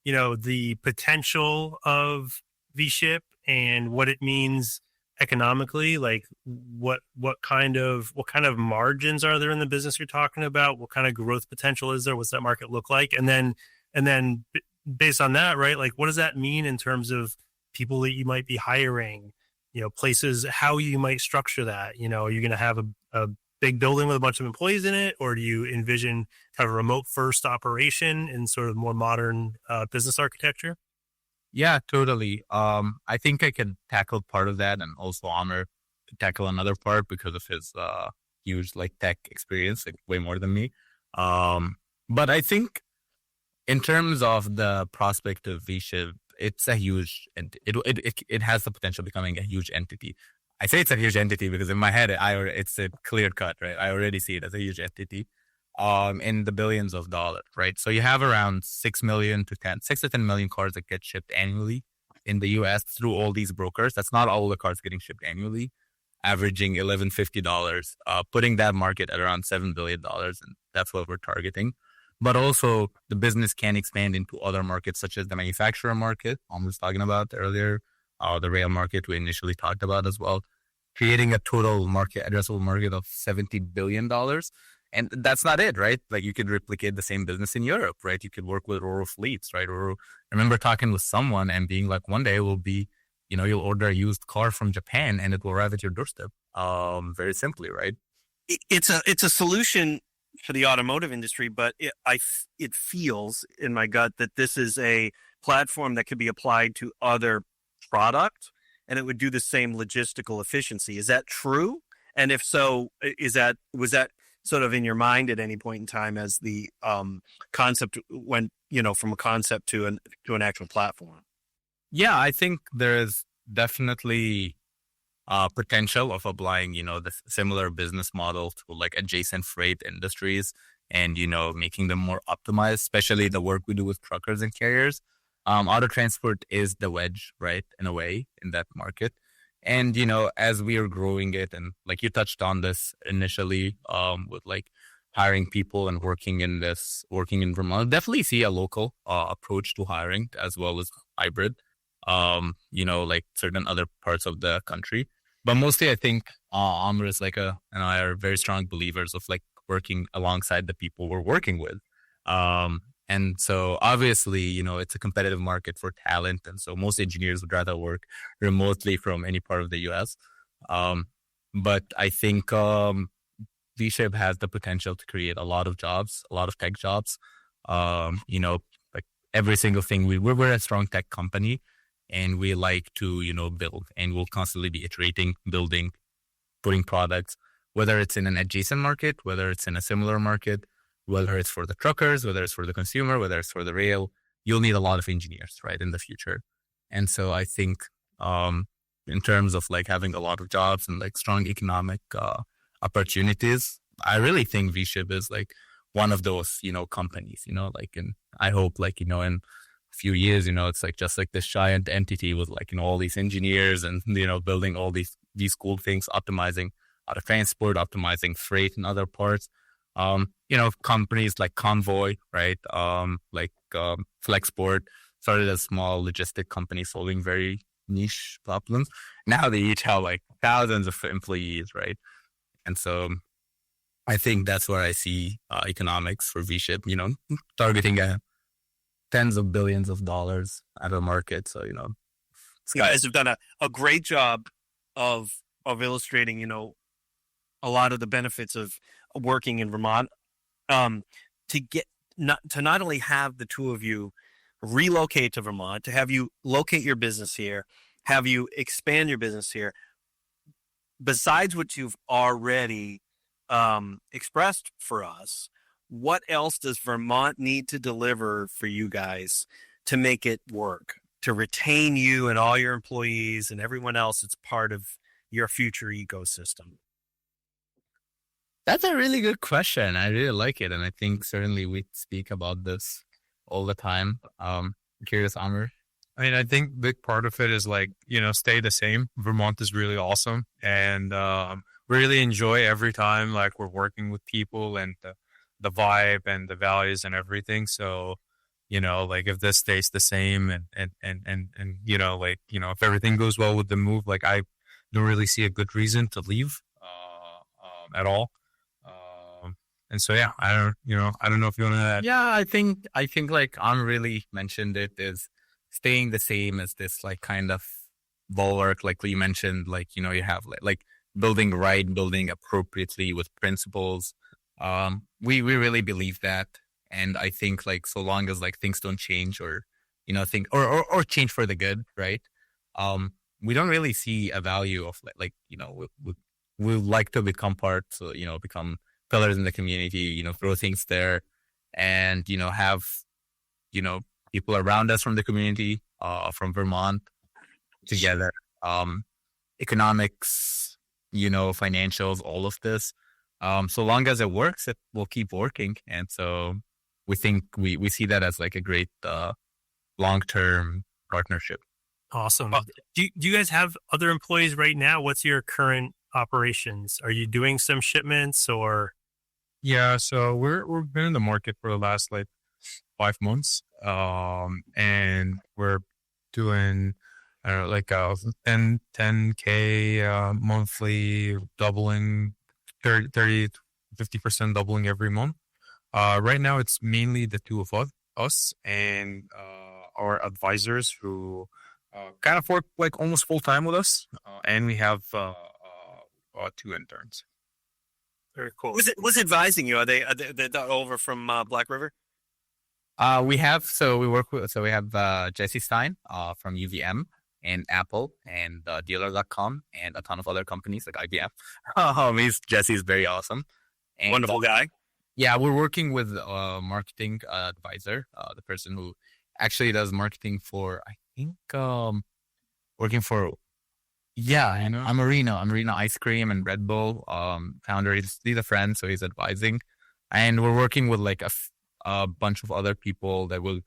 Speaker 3: the potential of VSHIP and what it means economically? Like, what kind of margins are there in the business you're talking about? What kind of growth potential is there? What's that market look like? And then based on that, right? Like, what does that mean in terms of people that you might be hiring, places, how you might structure that? Are you going to have a big building with a bunch of employees in it, or do you envision kind of a remote first operation in sort of more modern business architecture?
Speaker 4: Yeah, totally. I think I can tackle part of that, and also Amr could tackle another part because of his huge like tech experience, like way more than me. But I think in terms of the prospect of VSHIP, it's a huge, and it has the potential of becoming a huge entity. I say it's a huge entity because in my head, it's a clear cut, right? I already see it as a huge entity, in the billions of dollars, right? So you have around 6 to 10 million cars that get shipped annually in the US through all these brokers. That's not all the cars getting shipped annually, averaging $1,150, putting that market at around $7 billion. And that's what we're targeting. But also the business can expand into other markets, such as the manufacturer market I was talking about earlier, the rail market we initially talked about as well, creating a total addressable market of $70 billion. And that's not it, right? Like, you could replicate the same business in Europe, right? You could work with rural fleets, right? Or I remember talking with someone and being like, one day it will be, you'll order a used car from Japan and it will arrive at your doorstep. Very simply, right?
Speaker 2: It's a solution for the automotive industry, but it feels in my gut that this is a platform that could be applied to other product, and it would do the same logistical efficiency. Is that true? And if so, was that sort of in your mind at any point in time as the concept went, from a concept to an actual platform?
Speaker 4: Yeah, I think there is definitely potential of applying, the similar business model to like adjacent freight industries and, making them more optimized, especially the work we do with truckers and carriers. Auto transport is the wedge, right, in a way, in that market. And, as we are growing it, and like you touched on this initially, with like hiring people and working in Vermont. Definitely see a local approach to hiring as well as hybrid, like certain other parts of the country. But mostly I think Amherst and I are very strong believers of like working alongside the people we're working with. And so obviously, it's a competitive market for talent. And so most engineers would rather work remotely from any part of the US. But I think VSHIP has the potential to create a lot of jobs, a lot of tech jobs. Like every single thing, we're a strong tech company and we like to, build, and we'll constantly be iterating, building, putting products, whether it's in an adjacent market, whether it's in a similar market, whether it's for the truckers, whether it's for the consumer, whether it's for the rail, you'll need a lot of engineers, right, in the future. And so I think in terms of like having a lot of jobs and like strong economic opportunities, I really think VSHIP is like one of those, companies, and I hope like, in a few years, it's like just like this giant entity with like, all these engineers and, building all these cool things, optimizing out of transport, optimizing freight and other parts. Companies like Convoy, right? Flexport started as small logistic company solving very niche problems. Now they each have like thousands of employees, right? And so I think that's where I see economics for VSHIP, targeting tens of billions of dollars at a market. So,
Speaker 2: you guys have done a great job of illustrating, a lot of the benefits of working in Vermont. To not only have the two of you relocate to Vermont, to have you locate your business here, have you expand your business here, besides what you've already expressed for us, what else does Vermont need to deliver for you guys to make it work, to retain you and all your employees and everyone else that's part of your future ecosystem?
Speaker 4: That's a really good question. I really like it. And I think certainly we speak about this all the time. Curious, Amr?
Speaker 6: I mean, I think big part of it is like, stay the same. Vermont is really awesome. And really enjoy every time like we're working with people and the vibe and the values and everything. So, like if this stays the same and if everything goes well with the move, like I don't really see a good reason to leave at all. And so, yeah, I don't know if you want to add.
Speaker 4: Yeah, I think like An really mentioned it, is staying the same as this like kind of bulwark, like you mentioned, like, you have like building appropriately with principles. We really believe that. And I think like so long as like things don't change or, or change for the good, right? We don't really see a value of we like to become become pillars in the community, throw things there and, have, people around us from the community, from Vermont together, economics, financials, all of this. So long as it works, it will keep working. And so we think we see that as like a great, long-term partnership.
Speaker 3: Awesome. Do you guys have other employees right now? What's your current operations? Are you doing some shipments or?
Speaker 6: Yeah, so we've been in the market for the last like 5 months, and we're doing like 10K monthly, doubling 30-50% doubling every month. Right now it's mainly the two of us and our advisors who kind of work like almost full time with us, and we have 2 interns.
Speaker 2: Very cool. Who's advising you? Are they over from Black River?
Speaker 4: We have Jesse Stein from UVM and Apple and dealer.com and a ton of other companies like IBM. Jesse's very awesome. And,
Speaker 2: wonderful guy.
Speaker 4: Yeah, we're working with a marketing advisor, the person who actually does marketing for, I think, working for Amarina Ice Cream and Red Bull founder. He's a friend, so he's advising. And we're working with like a bunch of other people that will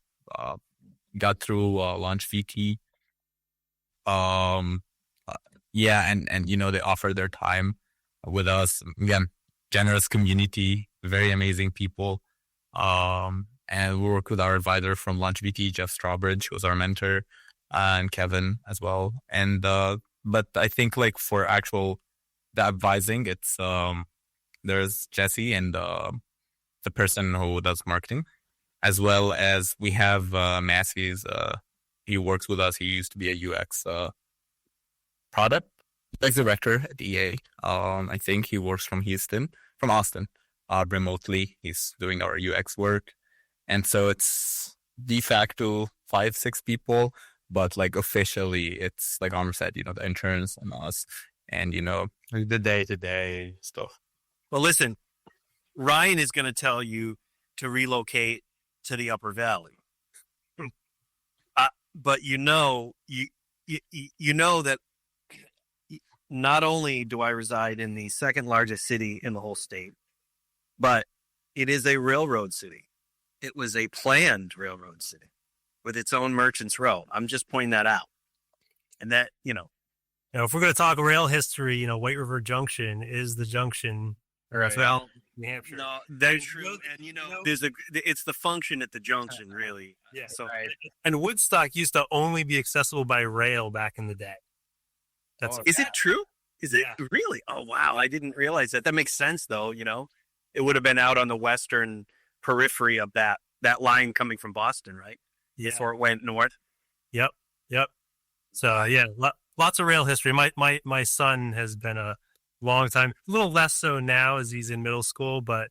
Speaker 4: got through Launch VT. And they offer their time with us. Again, generous community, very amazing people. And we work with our advisor from LaunchVT, Jeff Strawbridge, who's our mentor, and Kevin as well. And but I think like for actual the advising, it's there's Jesse and the person who does marketing, as well as we have Massey's. He works with us. He used to be a UX product director at EA. I think he works from Austin, remotely. He's doing our UX work. And so it's de facto 5-6 people, but like officially it's like Amr said, the interns and us and,
Speaker 6: Like the day-to-day stuff.
Speaker 2: Well, listen, Ryan is going to tell you to relocate to the Upper Valley. But you know that not only do I reside in the second largest city in the whole state, but it is a railroad city. It was a planned railroad city with its own Merchants Row. I'm just pointing that out. And that,
Speaker 3: if we're going to talk rail history, White River Junction is the junction.
Speaker 2: Right.
Speaker 3: Well, New Hampshire.
Speaker 2: No, that's true. And it's the function at the junction, really.
Speaker 3: Yeah.
Speaker 2: So,
Speaker 3: And Woodstock used to only be accessible by rail back in the day.
Speaker 2: Is it true? Is it
Speaker 3: Yeah.
Speaker 2: really? Oh, wow. I didn't realize that. That makes sense, though. It would have been out on the western periphery of that line coming from Boston, right?
Speaker 3: Yeah.
Speaker 2: Before it went north.
Speaker 3: Yep. So lots of rail history. My son has been a long time, a little less so now as he's in middle school, but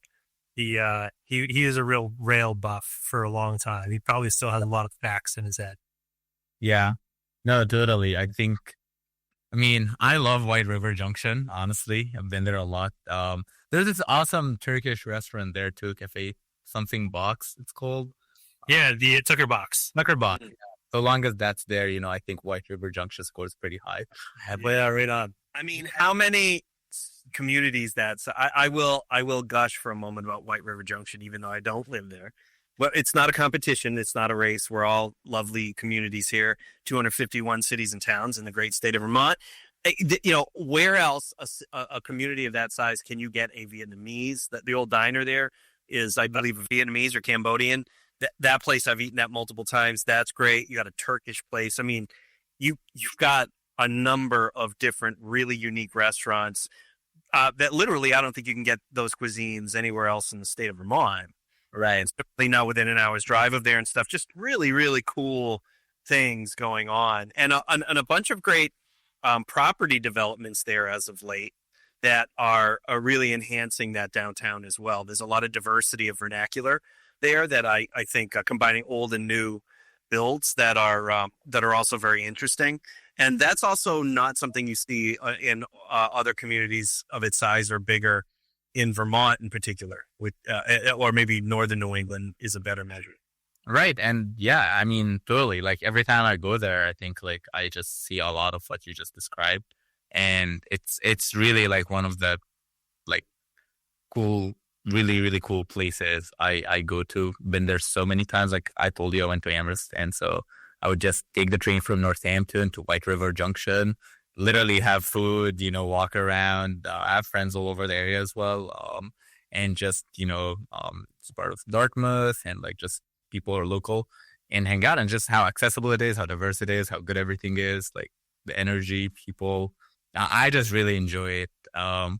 Speaker 3: he is a real rail buff for a long time. He probably still has a lot of facts in his head.
Speaker 4: Yeah, no, totally. I love White River Junction. Honestly, I've been there a lot. There's this awesome Turkish restaurant there too, Cafe something box. It's called.
Speaker 3: Yeah, the Tucker Box.
Speaker 4: Tucker Box. So long as that's there, I think White River Junction scores pretty high.
Speaker 2: Yeah, right on. I mean, how many communities I will gush for a moment about White River Junction, even though I don't live there. Well, it's not a competition. It's not a race. We're all lovely communities here, 251 cities and towns in the great state of Vermont. Where else a community of that size can you get a Vietnamese? The old diner there is, I believe, a Vietnamese or Cambodian. That place, I've eaten at multiple times. That's great. You got a Turkish place. I mean, you've got a number of different really unique restaurants that literally I don't think you can get those cuisines anywhere else in the state of Vermont. Right. Especially not within an hour's drive of there and stuff. Just really, really cool things going on. And a bunch of great property developments there as of late that are really enhancing that downtown as well. There's a lot of diversity of vernacular there that I think combining old and new builds that are also very interesting. And that's also not something you see in other communities of its size or bigger in Vermont in particular, or maybe northern New England is a better measure.
Speaker 4: Right. And yeah, I mean, totally. Like every time I go there, I think like I just see a lot of what you just described. And it's really like one of the like cool, really, really cool places I go to. Been there so many times. Like I told you, I went to Amherst. And so I would just take the train from Northampton to White River Junction, literally have food, walk around. I have friends all over the area as well. And just, it's part of Dartmouth and like just people are local and hang out and just how accessible it is, how diverse it is, how good everything is, like the energy, people. I just really enjoy it. The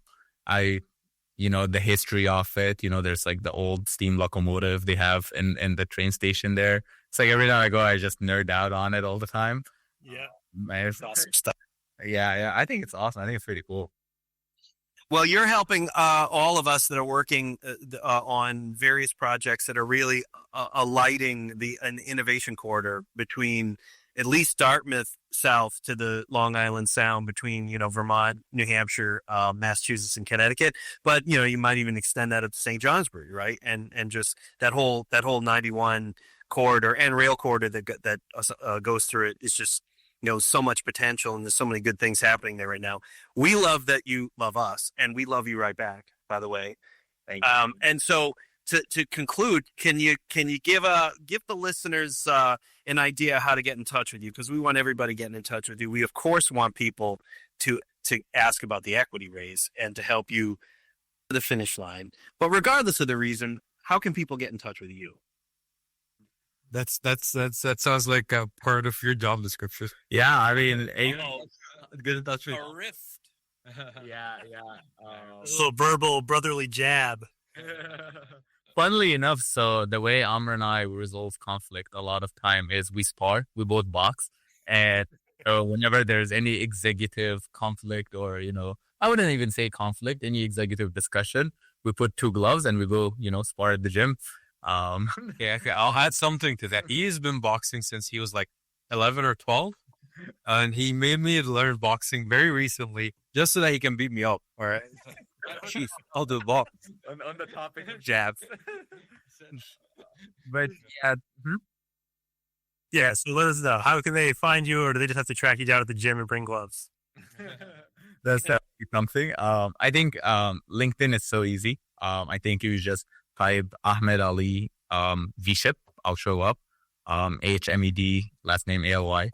Speaker 4: history of it, there's like the old steam locomotive they have in the train station there. It's like every time I go, I just nerd out on it all the time.
Speaker 3: Yeah.
Speaker 4: It's awesome stuff. Yeah. I think it's awesome. I think it's pretty cool.
Speaker 2: Well, you're helping all of us that are working on various projects that are really alighting an innovation corridor between at least Dartmouth south to the Long Island Sound, between Vermont, New Hampshire, Massachusetts, and Connecticut. But you might even extend that up to St. Johnsbury, right? And just that whole 91 corridor and rail corridor that goes through it is just so much potential, and there's so many good things happening there right now. We love that you love us, and we love you right back, by the way.
Speaker 4: Thank you.
Speaker 2: And so to conclude, can you give the listeners an idea how to get in touch with you? Because we want everybody getting in touch with you. We of course want people to ask about the equity raise and to help you the finish line. But regardless of the reason, how can people get in touch with you?
Speaker 6: That sounds like a part of your job description.
Speaker 4: Yeah, I mean, get in touch with.
Speaker 2: A rift.
Speaker 4: Yeah.
Speaker 3: A little verbal brotherly jab.
Speaker 4: Funnily enough, so the way Amr and I resolve conflict a lot of time is we spar, we both box, and so whenever there's any executive conflict or, I wouldn't even say conflict, any executive discussion, we put 2 gloves and we go, spar at the gym.
Speaker 6: Yeah, okay, I'll add something to that. He has been boxing since he was like 11 or 12, and he made me learn boxing very recently just so that he can beat me up. All right. Chief, I'll do box.
Speaker 4: On the topic of jabs. But yeah.
Speaker 3: Yeah, so let us know. How can they find you, or do they just have to track you down at the gym and bring gloves?
Speaker 4: That's definitely something. I think LinkedIn is so easy. I think you just type Ahmed Ali VSHIP. I'll show up. AHMED, last name ALY.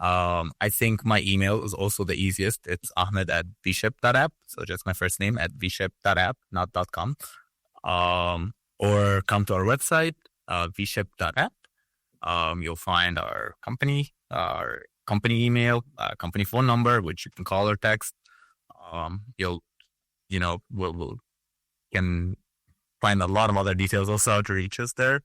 Speaker 4: I think my email is also the easiest. It's ahmed@vship.app. So just my first name at vship.app, not .com. Or come to our website, vship.app. You'll find our company email, company phone number, which you can call or text. We'll can find a lot of other details also how to reach us there.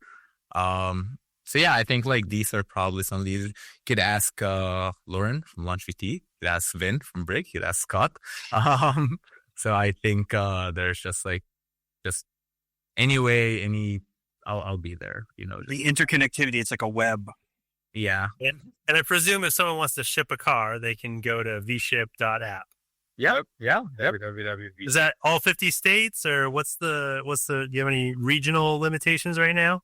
Speaker 4: So yeah, I think like these are probably some of these. You could ask Lauren from Launch VT. You could ask Vin from Brick. You could ask Scott. So I think there's just I'll be there.
Speaker 2: The interconnectivity, it's like a web.
Speaker 4: Yeah.
Speaker 3: And I presume if someone wants to ship a car, they can go to vship.app.
Speaker 4: Yep.
Speaker 3: Is that all 50 states, or what's the do you have any regional limitations right now?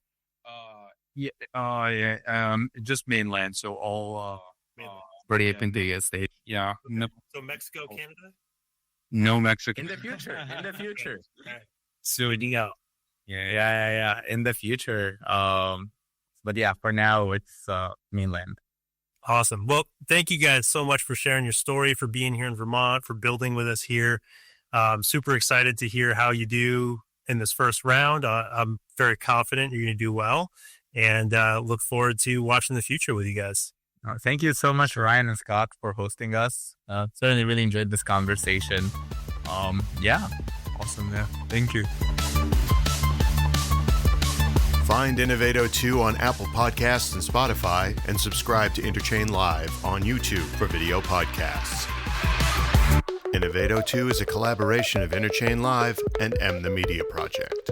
Speaker 6: Just mainland. So all pretty contiguous state. Yeah. No,
Speaker 3: So Mexico, Canada?
Speaker 6: no Mexico.
Speaker 4: In the future.
Speaker 3: Soon you go.
Speaker 4: Yeah. In the future. But yeah, for now it's mainland.
Speaker 3: Awesome. Well, thank you guys so much for sharing your story, for being here in Vermont, for building with us here. Super excited to hear how you do in this first round. I'm very confident you're going to do well, and look forward to watching the future with you guys.
Speaker 4: Thank you so much, Ryan and Scott, for hosting us. Certainly really enjoyed this conversation. Yeah.
Speaker 6: Awesome. Yeah. Thank you.
Speaker 1: Find Innovato 2 on Apple Podcasts and Spotify, and subscribe to Interchain Live on YouTube for video podcasts. Innovato 2 is a collaboration of Interchain Live and M the Media Project.